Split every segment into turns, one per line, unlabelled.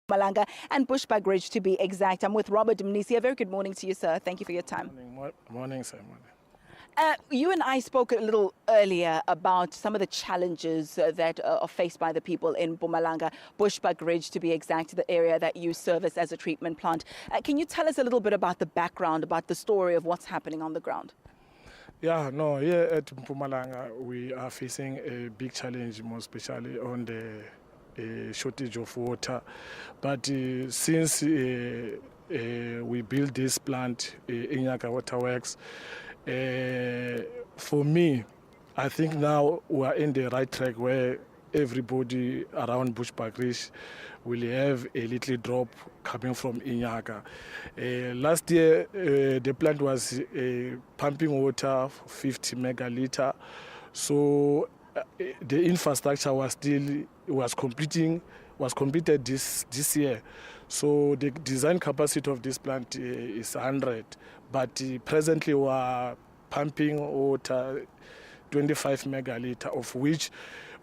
Mpumalanga and Bushbuckridge to be exact. I'm with Robert Mnisi. A very good morning to you, sir. Thank you for your time.
Morning, sir.
You and I spoke a little earlier about some of the challenges that are faced by the people in Mpumalanga, Bushbuckridge to be exact, the area that you service as a treatment plant. Can you tell us a little bit about the background, about the story of what's happening on the ground?
Yeah, no, here at Mpumalanga, we are facing a big challenge, more especially on the shortage of water. But since we built this plant, Inyaka Waterworks, for me, I think now we are in the right track where everybody around Bushbuckridge will have a little drop coming from Inyaka. Last year, the plant was pumping water for 50 megaliter. So the infrastructure was completed this year. So the design capacity of this plant is 100, but presently we are pumping water 25 megaliter, of which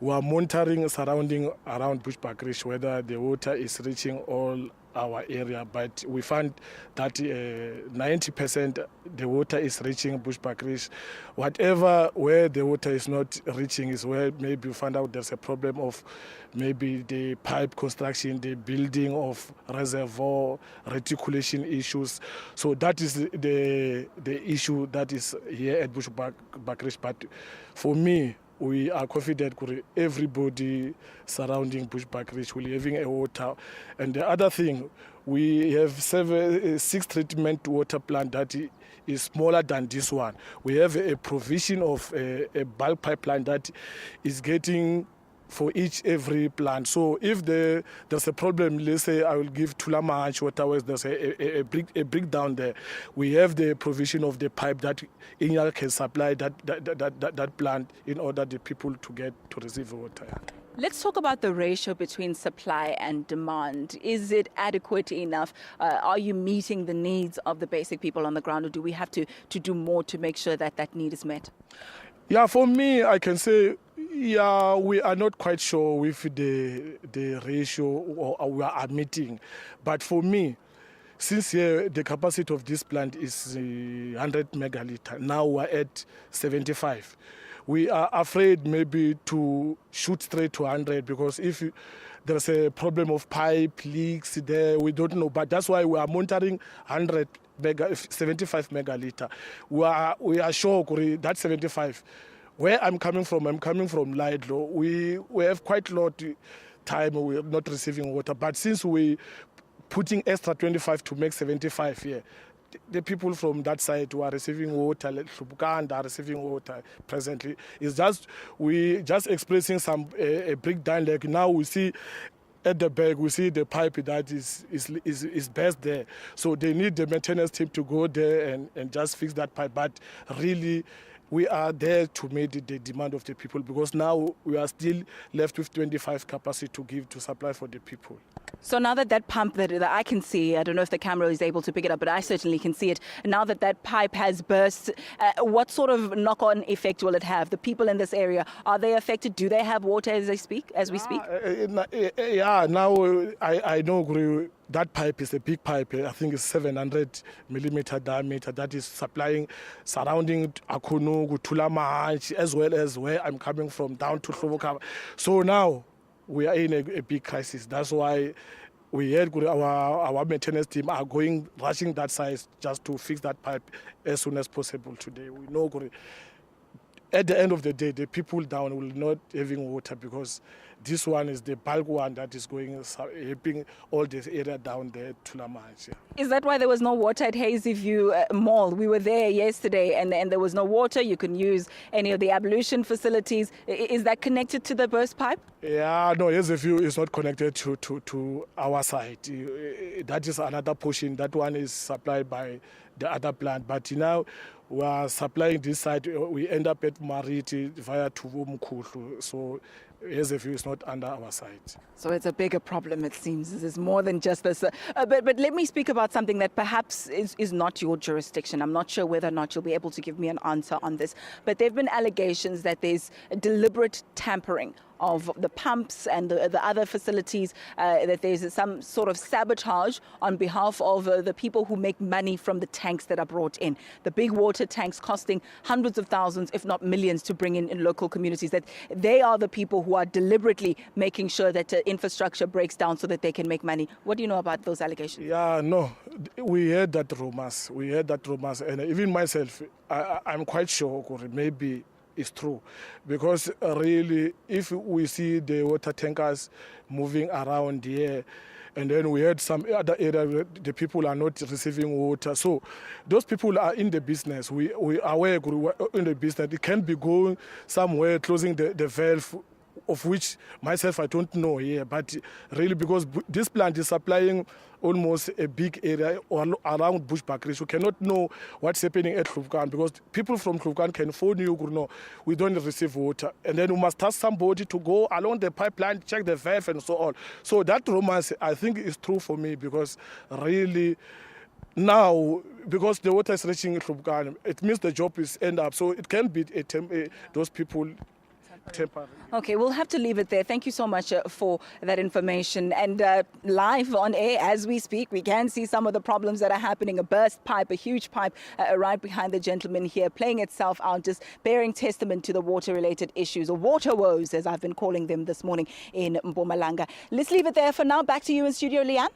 we are monitoring surrounding around Bushbuckridge whether the water is reaching all our area. But we found that 90% the water is reaching Bushbuckridge. Whatever where the water is not reaching is where maybe we find out there's a problem of maybe the pipe construction, the building of reservoir, reticulation issues. So that is the issue that is here at Bushbuckridge. But for me, we are confident everybody surrounding Bushbuckridge will be having a water. And the other thing, we have 6 treatment water plant that is smaller than this one. We have a provision of a bulk pipeline that is getting for every plant. So if there's a problem, let's say I will give Tulamahach Waterworks, there's a breakdown there. We have the provision of the pipe that Inyaka can supply that plant in order the people to receive water.
Let's talk about the ratio between supply and demand. Is it adequate enough? Are you meeting the needs of the basic people on the ground, or do we have to do more to make sure that that need is met?
Yeah, for me, I can say, yeah, we are not quite sure with the ratio or we are meeting. But for me, since here the capacity of this plant is 100 megaliter, now we're at 75. We are afraid maybe to shoot straight to 100 because if there's a problem of pipe leaks there, we don't know. But that's why we are monitoring 75 megaliter. We are sure that 75. Where I'm coming from Lidlo. We have quite a lot of time we're not receiving water. But since we putting extra 25 to make 75 here, the people from that side who are receiving water, like Shubukanda are receiving water presently. It's just we just expressing some a breakdown. Like now we see at the back, we see the pipe that is best there. So they need the maintenance team to go there and just fix that pipe. But really, we are there to meet the demand of the people because now we are still left with 25 capacity to supply for the people.
So now that pump that I can see, I don't know if the camera is able to pick it up, but I certainly can see it. Now that pipe has burst, what sort of knock-on effect will it have? The people in this area, are they affected? Do they have water as we speak?
Yeah, now I know that pipe is a big pipe. I think it's 700 millimeter diameter that is supplying surrounding Akunu, Tulamahach, as well as where I'm coming from down to Hloboka. So now we are in a big crisis. That's why we had our maintenance team are rushing that size just to fix that pipe as soon as possible today. We know at the end of the day, the people down will not having water because this one is the bulk one that is helping all this area down there to Tulamahach. Yeah.
Is that why there was no water at Hazyview Mall? We were there yesterday and there was no water. You can use any of the ablution facilities. Is that connected to the burst pipe?
Yeah, no, Hazyview is not connected to our side. That is another portion. That one is supplied by the other plant. But now we are supplying this side. We end up at Mariti via Mkhulu. So Hazyview is not under our side.
So it's a bigger problem, it seems. This is more than just this. But let me speak about something that perhaps is not your jurisdiction. I'm not sure whether or not you'll be able to give me an answer on this. But there have been allegations that there's deliberate tampering of the pumps and the other facilities, that there's some sort of sabotage on behalf of the people who make money from the tanks that are brought in. The big water tanks costing hundreds of thousands, if not millions, to bring in local communities, that they are the people who are deliberately making sure that infrastructure breaks down so that they can make money. What do you know about those allegations?
Yeah, no, we heard that rumors. And even myself, I'm quite sure maybe it's true, because really, if we see the water tankers moving around here, and then we had some other area where the people are not receiving water. So those people are in the business. We are aware in the business. It can be going somewhere, closing the valve, of which myself I don't know here. But really, because this plant is supplying almost a big area around Bushbuckridge, you cannot know what's happening at Hluvkan, because people from Hluvkan can phone you, no, we don't receive water. And then we must ask somebody to go along the pipeline, check the valve and so on. So that romance, I think, is true for me, because really now, because the water is reaching Hluvkan, it means the job is end up. So it can be those people temporary.
Okay, we'll have to leave it there. Thank you so much for that information. And live on air as we speak, we can see some of the problems that are happening. A burst pipe, a huge pipe right behind the gentleman here, playing itself out, just bearing testament to the water-related issues, or water woes, as I've been calling them this morning in Mpumalanga. Let's leave it there for now. Back to you in studio, Leanne.